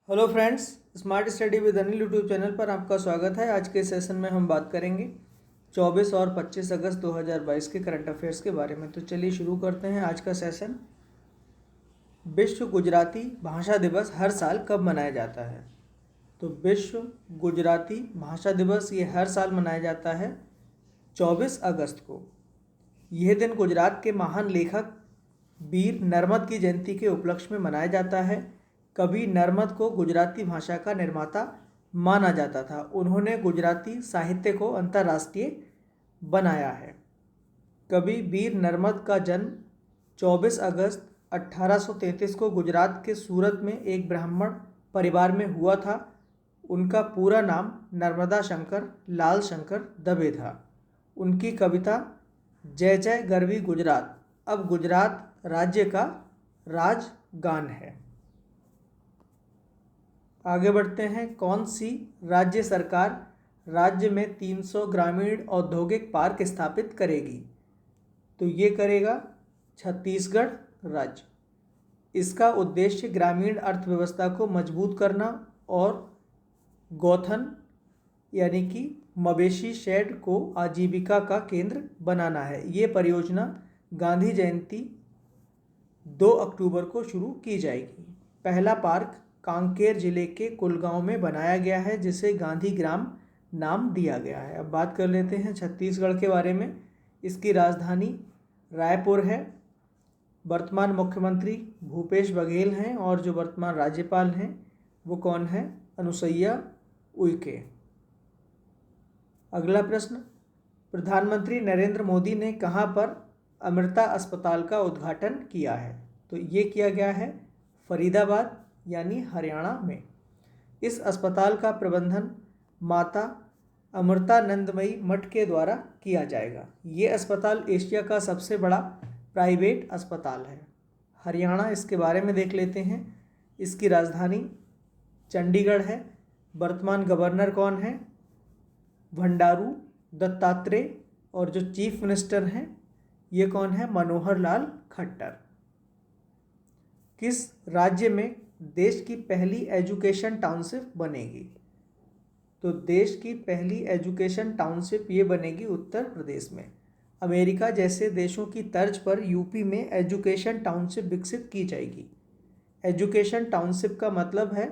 Hello friends, smart study with Anil YouTube channel पर आपका स्वागत है। आज के सेशन में हम बात करेंगे 24 और 25 अगस्त 2022 के करंट अफेयर्स के बारे में। तो चलिए शुरू करते हैं आज का सेशन। विश्व गुजराती भाषा दिवस हर साल कब मनाया जाता है? तो विश्व गुजराती भाषा दिवस ये हर साल मनाया जाता है 24 अगस्त को। यह दिन गुजरात के महान लेखक वीर नर्मद की जयंती के उपलक्ष्य में मनाया जाता है। कवि नर्मद को गुजराती भाषा का निर्माता माना जाता था। उन्होंने गुजराती साहित्य को अंतर्राष्ट्रीय बनाया है। कवि वीर नर्मद का जन्म 24 अगस्त 1833 को गुजरात के सूरत में एक ब्राह्मण परिवार में हुआ था। उनका पूरा नाम नर्मदा शंकर लाल शंकर दबे था। उनकी कविता जय जय गरवी गुजरात अब गुजरात राज्य का राजगान है। आगे बढ़ते हैं। कौन सी राज्य सरकार राज्य में 300 ग्रामीण औद्योगिक पार्क स्थापित करेगी? तो ये करेगा छत्तीसगढ़ राज्य। इसका उद्देश्य ग्रामीण अर्थव्यवस्था को मजबूत करना और गौथन यानी कि मवेशी शेड को आजीविका का केंद्र बनाना है। ये परियोजना गांधी जयंती 2 अक्टूबर को शुरू की जाएगी। पहला पार्क कांकेर जिले के कुलगांव में बनाया गया है, जिसे गांधी ग्राम नाम दिया गया है। अब बात कर लेते हैं छत्तीसगढ़ के बारे में। इसकी राजधानी रायपुर है। वर्तमान मुख्यमंत्री भूपेश बघेल हैं और जो वर्तमान राज्यपाल हैं वो कौन है? अनुसुईया उइके। अगला प्रश्न, प्रधानमंत्री नरेंद्र मोदी ने कहां पर अमृता अस्पताल का उद्घाटन किया है? तो ये किया गया है फरीदाबाद यानी हरियाणा में। इस अस्पताल का प्रबंधन माता अमृतानंदमयी मठ के द्वारा किया जाएगा। ये अस्पताल एशिया का सबसे बड़ा प्राइवेट अस्पताल है। हरियाणा, इसके बारे में देख लेते हैं। इसकी राजधानी चंडीगढ़ है। वर्तमान गवर्नर कौन है? भंडारू दत्तात्रेय। और जो चीफ मिनिस्टर हैं ये कौन है? मनोहर लाल खट्टर। किस राज्य में देश की पहली एजुकेशन टाउनशिप बनेगी? तो देश की पहली एजुकेशन टाउनशिप ये बनेगी उत्तर प्रदेश में। अमेरिका जैसे देशों की तर्ज पर यूपी में एजुकेशन टाउनशिप विकसित की जाएगी। एजुकेशन टाउनशिप का मतलब है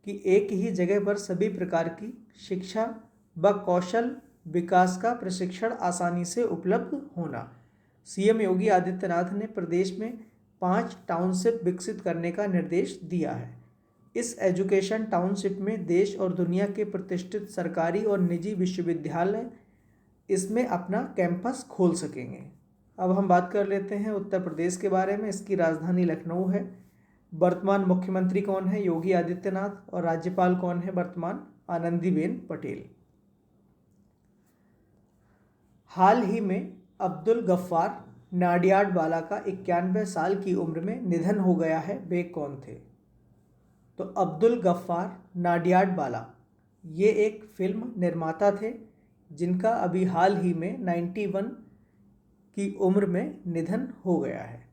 कि एक ही जगह पर सभी प्रकार की शिक्षा व कौशल विकास का प्रशिक्षण आसानी से उपलब्ध होना। सीएम योगी आदित्यनाथ ने प्रदेश में 5 टाउनशिप विकसित करने का निर्देश दिया है। इस एजुकेशन टाउनशिप में देश और दुनिया के प्रतिष्ठित सरकारी और निजी विश्वविद्यालय इसमें अपना कैंपस खोल सकेंगे। अब हम बात कर लेते हैं उत्तर प्रदेश के बारे में। इसकी राजधानी लखनऊ है। वर्तमान मुख्यमंत्री कौन है? योगी आदित्यनाथ। और राज्यपाल कौन है वर्तमान? आनंदीबेन पटेल। हाल ही में अब्दुल गफ्फार नाडियाडवाला का 91 साल की उम्र में निधन हो गया है। वे कौन थे? तो अब्दुल गफ्फार नाडियाडवाला ये एक फिल्म निर्माता थे जिनका अभी हाल ही में 91 की उम्र में निधन हो गया है।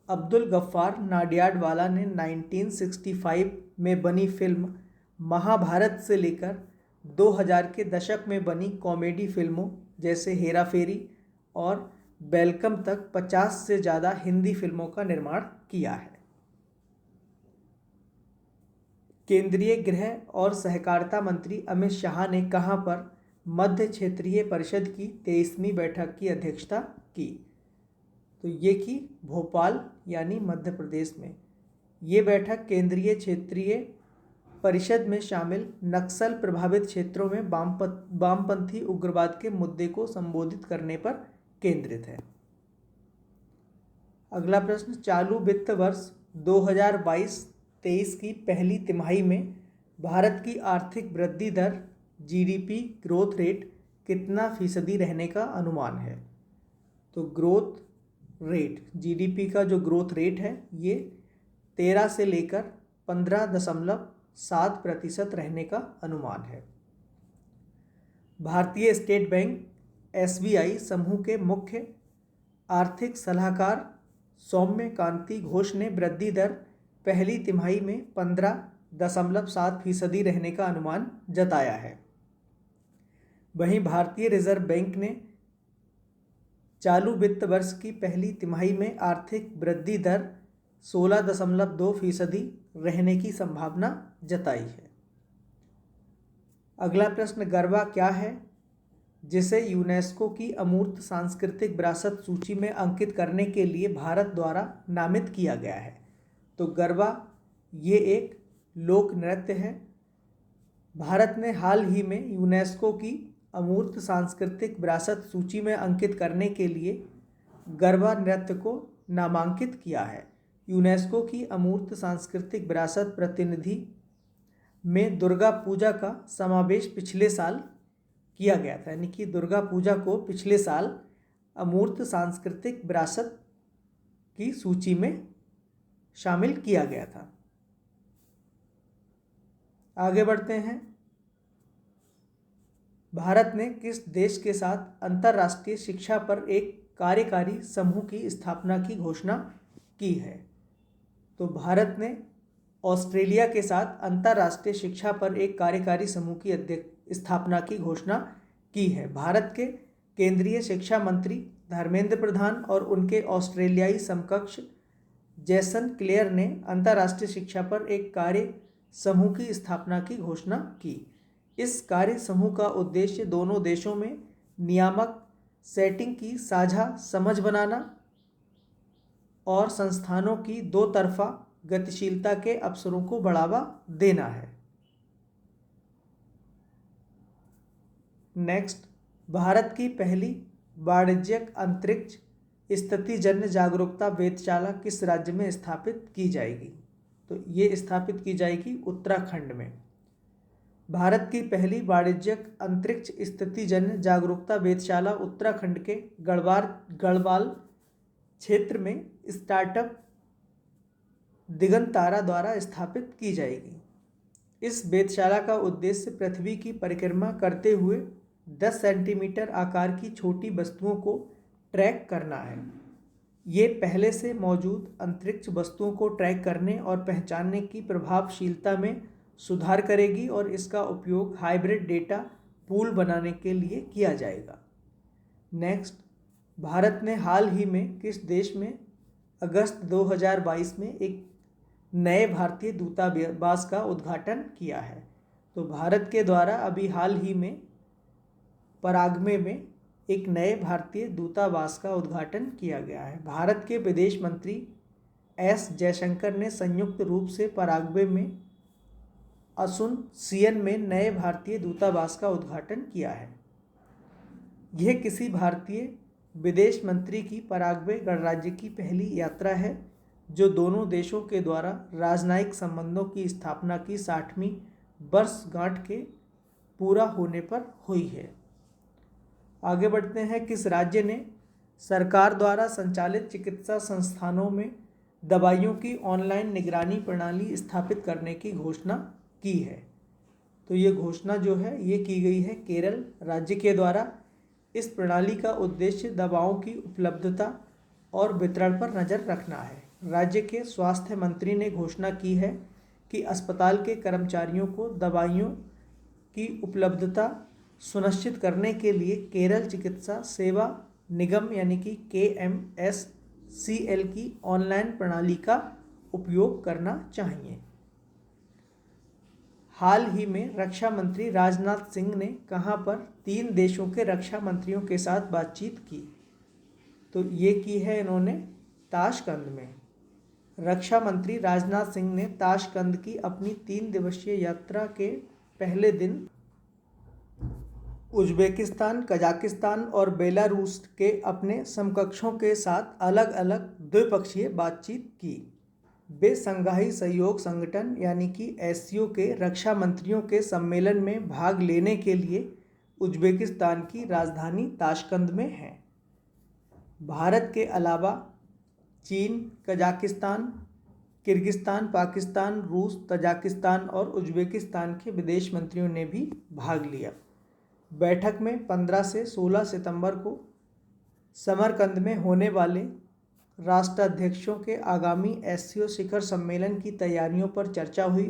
अब्दुल गफ्फार नाडियाडवाला ने 1965 में बनी फिल्म महाभारत से लेकर 2000 के दशक में बनी कॉमेडी फिल्मों जैसे हेरा फेरी और वेलकम तक 50 से ज़्यादा हिंदी फिल्मों का निर्माण किया है। केंद्रीय गृह और सहकारिता मंत्री अमित शाह ने कहां पर मध्य क्षेत्रीय परिषद की 23वीं बैठक की अध्यक्षता की? तो ये की भोपाल यानी मध्य प्रदेश में। ये बैठक केंद्रीय क्षेत्रीय परिषद में शामिल नक्सल प्रभावित क्षेत्रों में वामपंथी उग्रवाद के मुद्दे को संबोधित करने पर केंद्रित है। अगला प्रश्न, चालू वित्त वर्ष 2022-23 की पहली तिमाही में भारत की आर्थिक वृद्धि दर जीडीपी ग्रोथ रेट कितना फीसदी रहने का अनुमान है? तो ग्रोथ रेट, जीडीपी का जो ग्रोथ रेट है ये 13 से लेकर 15.7% रहने का अनुमान है। भारतीय स्टेट बैंक एसबीआई समूह के मुख्य आर्थिक सलाहकार सौम्य कांति घोष ने वृद्धि दर पहली तिमाही में 0.7% रहने का अनुमान जताया है। वहीं भारतीय रिजर्व बैंक ने चालू वित्त वर्ष की पहली तिमाही में आर्थिक वृद्धि दर 16.2% रहने की संभावना जताई है। अगला प्रश्न, गरबा क्या है जिसे यूनेस्को की अमूर्त सांस्कृतिक विरासत सूची में अंकित करने के लिए भारत द्वारा नामित किया गया है? तो गरबा ये एक लोक नृत्य है। भारत ने हाल ही में यूनेस्को की अमूर्त सांस्कृतिक विरासत सूची में अंकित करने के लिए गरबा नृत्य को नामांकित किया है। यूनेस्को की अमूर्त सांस्कृतिक विरासत प्रतिनिधि में दुर्गा पूजा का समावेश पिछले साल किया गया था, यानी कि दुर्गा पूजा को पिछले साल अमूर्त सांस्कृतिक विरासत की सूची में शामिल किया गया था। आगे बढ़ते हैं। भारत ने किस देश के साथ अंतर्राष्ट्रीय शिक्षा पर एक कार्यकारी समूह की स्थापना की घोषणा की है? तो भारत ने ऑस्ट्रेलिया के साथ अंतर्राष्ट्रीय शिक्षा पर एक कार्यकारी समूह की स्थापना की घोषणा की है। भारत के केंद्रीय शिक्षा मंत्री धर्मेंद्र प्रधान और उनके ऑस्ट्रेलियाई समकक्ष जैसन क्लेयर ने अंतर्राष्ट्रीय शिक्षा पर एक कार्य समूह की स्थापना की घोषणा की। इस कार्य समूह का उद्देश्य दोनों देशों में नियामक सेटिंग की साझा समझ बनाना और संस्थानों की दो तरफा गतिशीलता के अवसरों को बढ़ावा देना है। नेक्स्ट, भारत की पहली वाणिज्यिक अंतरिक्ष स्थितिजन्य जागरूकता वेधशाला किस राज्य में स्थापित की जाएगी? तो ये स्थापित की जाएगी उत्तराखंड में। भारत की पहली वाणिज्यिक अंतरिक्ष स्थितिजन्य जागरूकता वेधशाला उत्तराखंड के गढ़वाल क्षेत्र में स्टार्टअप दिगंतारा द्वारा स्थापित की जाएगी। इस वेधशाला का उद्देश्य पृथ्वी की परिक्रमा करते हुए 10 सेंटीमीटर आकार की छोटी वस्तुओं को ट्रैक करना है। ये पहले से मौजूद अंतरिक्ष वस्तुओं को ट्रैक करने और पहचानने की प्रभावशीलता में सुधार करेगी और इसका उपयोग हाइब्रिड डेटा पूल बनाने के लिए किया जाएगा। नेक्स्ट, भारत ने हाल ही में किस देश में अगस्त 2022 में एक नए भारतीय दूतावास का उद्घाटन किया है? तो भारत के द्वारा अभी हाल ही में पराग्वे में एक नए भारतीय दूतावास का उद्घाटन किया गया है। भारत के विदेश मंत्री एस जयशंकर ने संयुक्त रूप से पराग्वे में असुनसियन में नए भारतीय दूतावास का उद्घाटन किया है। यह किसी भारतीय विदेश मंत्री की पराग्वे गणराज्य की पहली यात्रा है जो दोनों देशों के द्वारा राजनयिक संबंधों की स्थापना की 60वीं वर्षगांठ के पूरा होने पर हुई है। आगे बढ़ते हैं। किस राज्य ने सरकार द्वारा संचालित चिकित्सा संस्थानों में दवाइयों की ऑनलाइन निगरानी प्रणाली स्थापित करने की घोषणा की है? तो ये घोषणा जो है ये की गई है केरल राज्य के द्वारा। इस प्रणाली का उद्देश्य दवाओं की उपलब्धता और वितरण पर नज़र रखना है। राज्य के स्वास्थ्य मंत्री ने घोषणा की है कि अस्पताल के कर्मचारियों को दवाइयों की उपलब्धता सुनिश्चित करने के लिए केरल चिकित्सा सेवा निगम यानी कि KMSCL की ऑनलाइन प्रणाली का उपयोग करना चाहिए। हाल ही में रक्षा मंत्री राजनाथ सिंह ने कहां पर 3 देशों के रक्षा मंत्रियों के साथ बातचीत की? तो ये की है इन्होंने ताशकंद में। रक्षा मंत्री राजनाथ सिंह ने ताशकंद की अपनी 3 दिवसीय यात्रा के पहले दिन उज्बेकिस्तान, कजाकिस्तान और बेलारूस के अपने समकक्षों के साथ अलग अलग द्विपक्षीय बातचीत की। वे शंघाई सहयोग संगठन यानी कि SCO के रक्षा मंत्रियों के सम्मेलन में भाग लेने के लिए उज्बेकिस्तान की राजधानी ताशकंद में हैं। भारत के अलावा चीन, कजाकिस्तान, किर्गिस्तान, पाकिस्तान, रूस, तजाकिस्तान और उज्बेकिस्तान के विदेश मंत्रियों ने भी भाग लिया। बैठक में 15 से 16 सितंबर को समरकंद में होने वाले राष्ट्राध्यक्षों के आगामी SCO शिखर सम्मेलन की तैयारियों पर चर्चा हुई।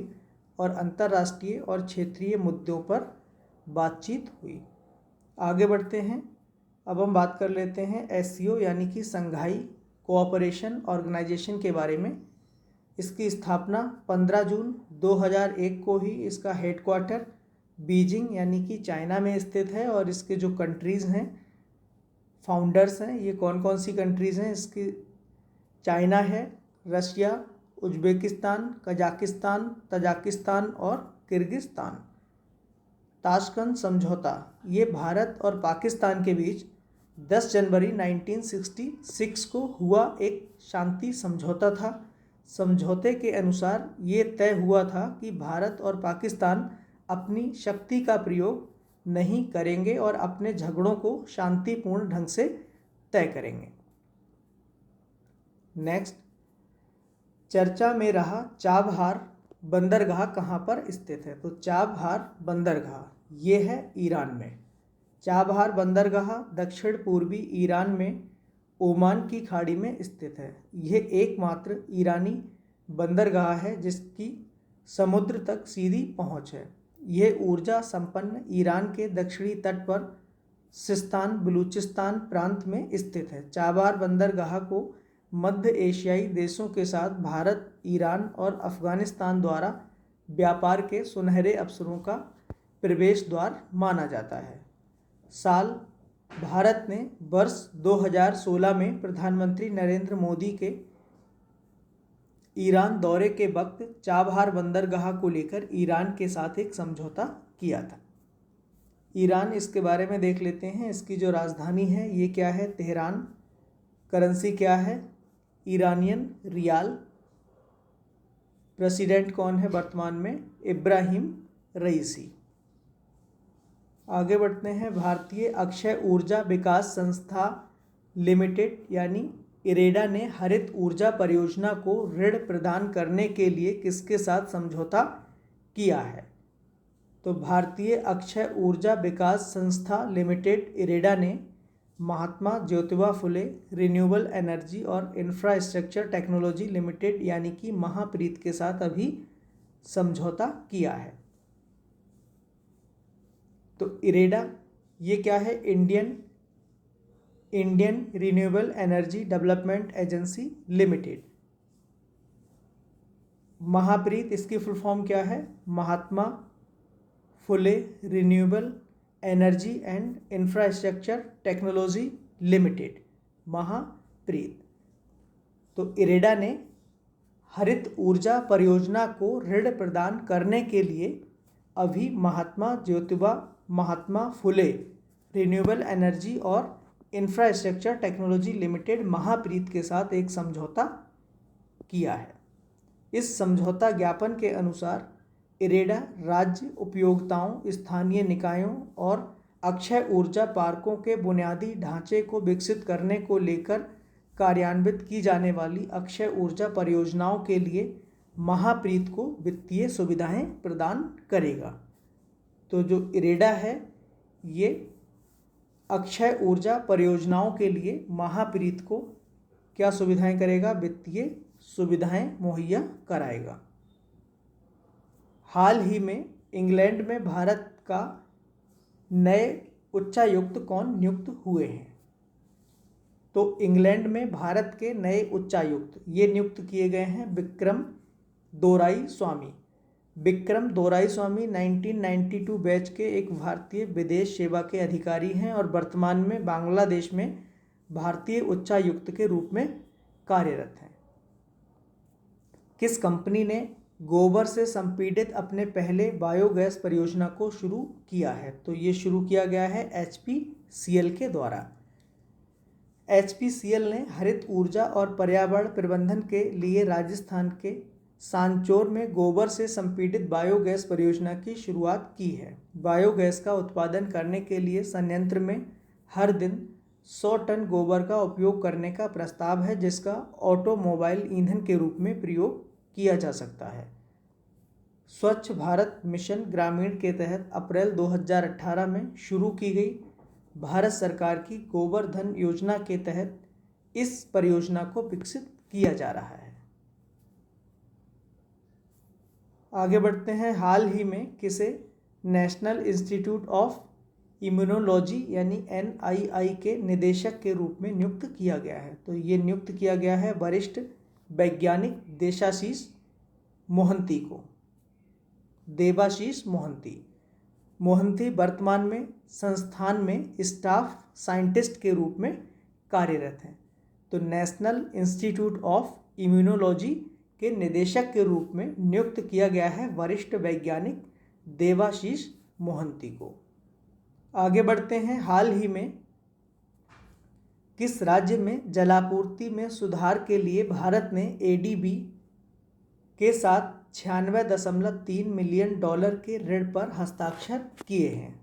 और अंतर्राष्ट्रीय और क्षेत्रीय मुद्दों पर बातचीत हुई। आगे बढ़ते हैं। अब हम बात कर लेते हैं एससीओ यानी कि संघाई कोऑपरेशन ऑर्गेनाइजेशन के बारे में। इसकी स्थापना 15 जून 2001 को ही इसका हेडक्वार्टर बीजिंग यानी कि चाइना में स्थित है। और इसके जो कंट्रीज़ हैं, फाउंडर्स हैं, ये कौन कौन सी कंट्रीज़ हैं इसकी? चाइना है, रशिया, उज्बेकिस्तान, कजाकिस्तान, तजाकिस्तान और किर्गिस्तान। ताशकंद समझौता, ये भारत और पाकिस्तान के बीच 10 जनवरी 1966 को हुआ एक शांति समझौता था। समझौते के अनुसार ये तय हुआ था कि भारत और पाकिस्तान अपनी शक्ति का प्रयोग नहीं करेंगे और अपने झगड़ों को शांतिपूर्ण ढंग से तय करेंगे। नेक्स्ट, चर्चा में रहा चाबहार बंदरगाह कहाँ पर स्थित है? तो चाबहार बंदरगाह ये है ईरान में। चाबहार बंदरगाह दक्षिण पूर्वी ईरान में ओमान की खाड़ी में स्थित है। यह एकमात्र ईरानी बंदरगाह है जिसकी समुद्र तक सीधी पहुंच है। यह ऊर्जा संपन्न ईरान के दक्षिणी तट पर सिस्तान बलूचिस्तान प्रांत में स्थित है। चाबहार बंदरगाह को मध्य एशियाई देशों के साथ भारत, ईरान और अफगानिस्तान द्वारा व्यापार के सुनहरे अवसरों का प्रवेश द्वार माना जाता है। साल भारत ने वर्ष 2016 में प्रधानमंत्री नरेंद्र मोदी के ईरान दौरे के वक्त चाबहार बंदरगाह को लेकर ईरान के साथ एक समझौता किया था। ईरान, इसके बारे में देख लेते हैं। इसकी जो राजधानी है ये क्या है? तेहरान। करेंसी क्या है? ईरानियन रियाल। प्रेसिडेंट कौन है वर्तमान में? इब्राहिम रईसी। आगे बढ़ते हैं। भारतीय अक्षय ऊर्जा विकास संस्था लिमिटेड यानी इरेडा ने हरित ऊर्जा परियोजना को ऋण प्रदान करने के लिए किसके साथ समझौता किया है? तो भारतीय अक्षय ऊर्जा विकास संस्था लिमिटेड इरेडा ने महात्मा ज्योतिबा फुले रिन्यूएबल एनर्जी और इंफ्रास्ट्रक्चर टेक्नोलॉजी लिमिटेड यानी कि महाप्रीत के साथ अभी समझौता किया है। तो इरेडा ये क्या है? Indian Renewable Energy Development Agency Limited. Mahapreit, इसकी फुल फॉर्म क्या है? Mahatma Phule Renewable Energy and Infrastructure Technology Limited, Mahapreit. तो इरेडा ने हरित ऊर्जा परियोजना को ऋण प्रदान करने के लिए अभी महात्मा फुले रिन्यूएबल एनर्जी और इंफ्रास्ट्रक्चर टेक्नोलॉजी लिमिटेड महाप्रीत के साथ एक समझौता किया है। इस समझौता ज्ञापन के अनुसार इरेडा राज्य उपयोगिताओं, स्थानीय निकायों और अक्षय ऊर्जा पार्कों के बुनियादी ढांचे को विकसित करने को लेकर कार्यान्वित की जाने वाली अक्षय ऊर्जा परियोजनाओं के लिए महाप्रीत को वित्तीय सुविधाएं प्रदान करेगा। तो जो इरेडा है ये अक्षय ऊर्जा परियोजनाओं के लिए महाप्रीत को क्या सुविधाएं करेगा? वित्तीय सुविधाएं मुहैया कराएगा। हाल ही में इंग्लैंड में भारत का नए उच्चायुक्त कौन नियुक्त हुए हैं? तो इंग्लैंड में भारत के नए उच्चायुक्त ये नियुक्त किए गए हैं विक्रम दोराईस्वामी। विक्रम दोराईस्वामी 1992 बैच के एक भारतीय विदेश सेवा के अधिकारी हैं और वर्तमान में बांग्लादेश में भारतीय उच्चायुक्त के रूप में कार्यरत हैं। किस कंपनी ने गोबर से संपीड़ित अपने पहले बायोगैस परियोजना को शुरू किया है? तो ये शुरू किया गया है HPCL के द्वारा। HPCL ने हरित ऊर्जा और पर्यावरण प्रबंधन के लिए राजस्थान के सांचौर में गोबर से संपीड़ित बायोगैस परियोजना की शुरुआत की है। बायोगैस का उत्पादन करने के लिए संयंत्र में हर दिन 100 टन गोबर का उपयोग करने का प्रस्ताव है, जिसका ऑटोमोबाइल ईंधन के रूप में प्रयोग किया जा सकता है। स्वच्छ भारत मिशन ग्रामीण के तहत अप्रैल 2018 में शुरू की गई भारत सरकार की गोबर धन योजना के तहत इस परियोजना को विकसित किया जा रहा है। आगे बढ़ते हैं। हाल ही में किसे नेशनल इंस्टीट्यूट ऑफ इम्यूनोलॉजी यानी NII के निदेशक के रूप में नियुक्त किया गया है? तो ये नियुक्त किया गया है वरिष्ठ वैज्ञानिक देबाशीष मोहंती को। देबाशीष मोहंती वर्तमान में संस्थान में स्टाफ साइंटिस्ट के रूप में कार्यरत हैं। तो नेशनल इंस्टीट्यूट ऑफ इम्यूनोलॉजी के निदेशक के रूप में नियुक्त किया गया है वरिष्ठ वैज्ञानिक देबाशीष मोहंती को। आगे बढ़ते हैं। हाल ही में किस राज्य में जलापूर्ति में सुधार के लिए भारत ने ADB के साथ 96.3 मिलियन डॉलर के ऋण पर हस्ताक्षर किए हैं?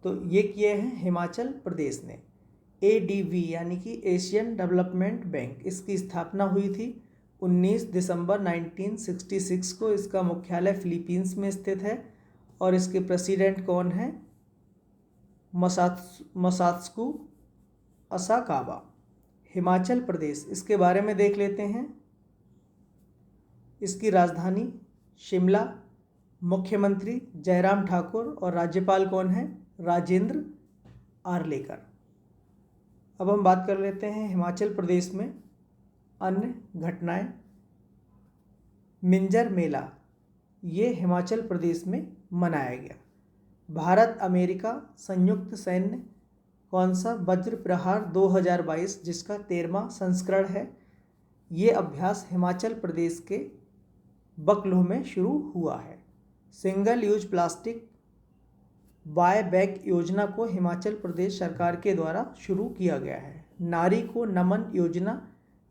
तो ये किए हैं हिमाचल प्रदेश ने। ADB यानी कि एशियन डेवलपमेंट बैंक, इसकी स्थापना हुई थी 19 दिसंबर 1966 को। इसका मुख्यालय फिलीपींस में स्थित है और इसके प्रेसिडेंट कौन है? मसात्सुको असाकावा। हिमाचल प्रदेश, इसके बारे में देख लेते हैं। इसकी राजधानी शिमला, मुख्यमंत्री जयराम ठाकुर और राज्यपाल कौन है? राजेंद्र आर्लेकर। अब हम बात कर लेते हैं हिमाचल प्रदेश में अन्य घटनाएं। मिंजर मेला ये हिमाचल प्रदेश में मनाया गया। भारत अमेरिका संयुक्त सैन्य कौन सा वज्र प्रहार 2022 जिसका 13वां संस्करण है, ये अभ्यास हिमाचल प्रदेश के बकलोह में शुरू हुआ है। Single use plastic buy back योजना को हिमाचल प्रदेश सरकार के द्वारा शुरू किया गया है। नारी को नमन योजना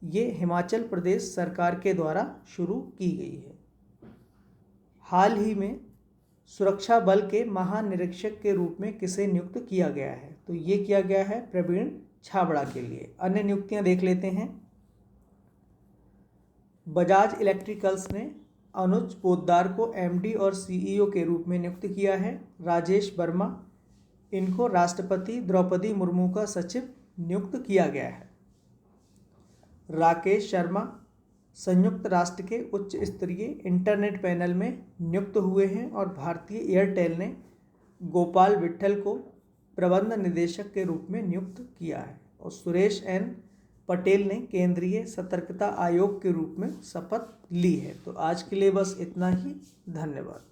ये हिमाचल प्रदेश सरकार के द्वारा शुरू की गई है। हाल ही में सुरक्षा बल के महानिरीक्षक के रूप में किसे नियुक्त किया गया है? तो ये किया गया है प्रवीण छाबड़ा के लिए। अन्य नियुक्तियां देख लेते हैं। बजाज इलेक्ट्रिकल्स ने अनुज पोद्दार को MD और CEO के रूप में नियुक्त किया है। राजेश वर्मा, इनको राष्ट्रपति द्रौपदी मुर्मू का सचिव नियुक्त किया गया है। राकेश शर्मा संयुक्त राष्ट्र के उच्च स्तरीय इंटरनेट पैनल में नियुक्त हुए हैं और भारतीय एयरटेल ने गोपाल विट्ठल को प्रबंध निदेशक के रूप में नियुक्त किया है। और सुरेश N पटेल ने केंद्रीय सतर्कता आयोग के रूप में शपथ ली है। तो आज के लिए बस इतना ही। धन्यवाद।